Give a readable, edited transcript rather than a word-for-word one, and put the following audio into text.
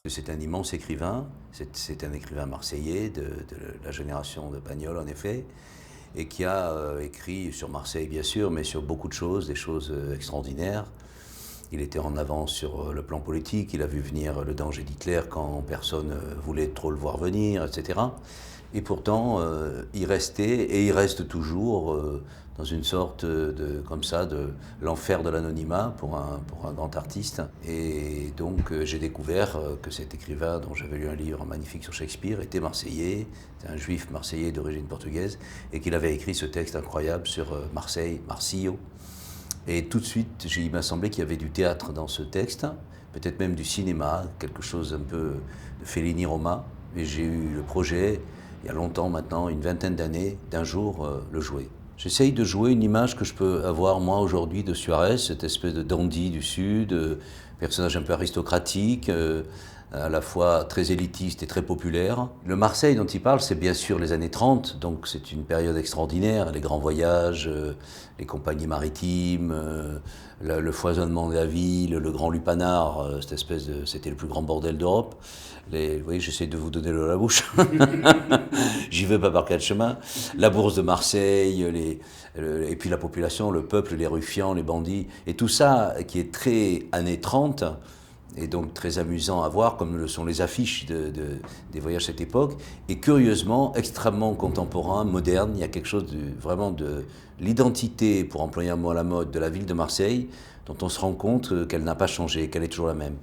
C'est un immense écrivain, c'est un écrivain marseillais de la génération de Pagnol en effet, et qui a écrit sur Marseille bien sûr, mais sur beaucoup de choses, des choses extraordinaires. Il était en avance sur le plan politique, il a vu venir le danger d'Hitler quand personne voulait trop le voir venir, etc. Et pourtant, il restait, et il reste toujours, dans une sorte comme ça, de l'enfer de l'anonymat pour un grand artiste. Et donc, j'ai découvert que cet écrivain, dont j'avais lu un livre magnifique sur Shakespeare, était marseillais, c'était un juif marseillais d'origine portugaise, et qu'il avait écrit ce texte incroyable sur Marseille, Marsillo. Et tout de suite, il m'a semblé qu'il y avait du théâtre dans ce texte, peut-être même du cinéma, quelque chose un peu de Fellini-Roma. Et j'ai eu le projet, il y a longtemps maintenant, une vingtaine d'années, d'un jour le jouer. J'essaye de jouer une image que je peux avoir moi aujourd'hui de Suarez, cette espèce de dandy du Sud, personnage un peu aristocratique, à la fois très élitiste et très populaire. Le Marseille dont il parle, c'est bien sûr les années 30, donc c'est une période extraordinaire, les grands voyages, les compagnies maritimes, le foisonnement de la ville, le grand lupanar, cette espèce de, c'était le plus grand bordel d'Europe. Vous voyez, j'essaie de vous donner l'eau à la bouche. J'y vais pas par quatre chemins. La bourse de Marseille, et puis la population, le peuple, les ruffians, les bandits, et tout ça qui est très années 30, et donc très amusant à voir, comme le sont les affiches des voyages à cette époque, et curieusement extrêmement contemporain, moderne. Il y a quelque chose vraiment de l'identité, pour employer un mot à la mode, de la ville de Marseille, dont on se rend compte qu'elle n'a pas changé, qu'elle est toujours la même.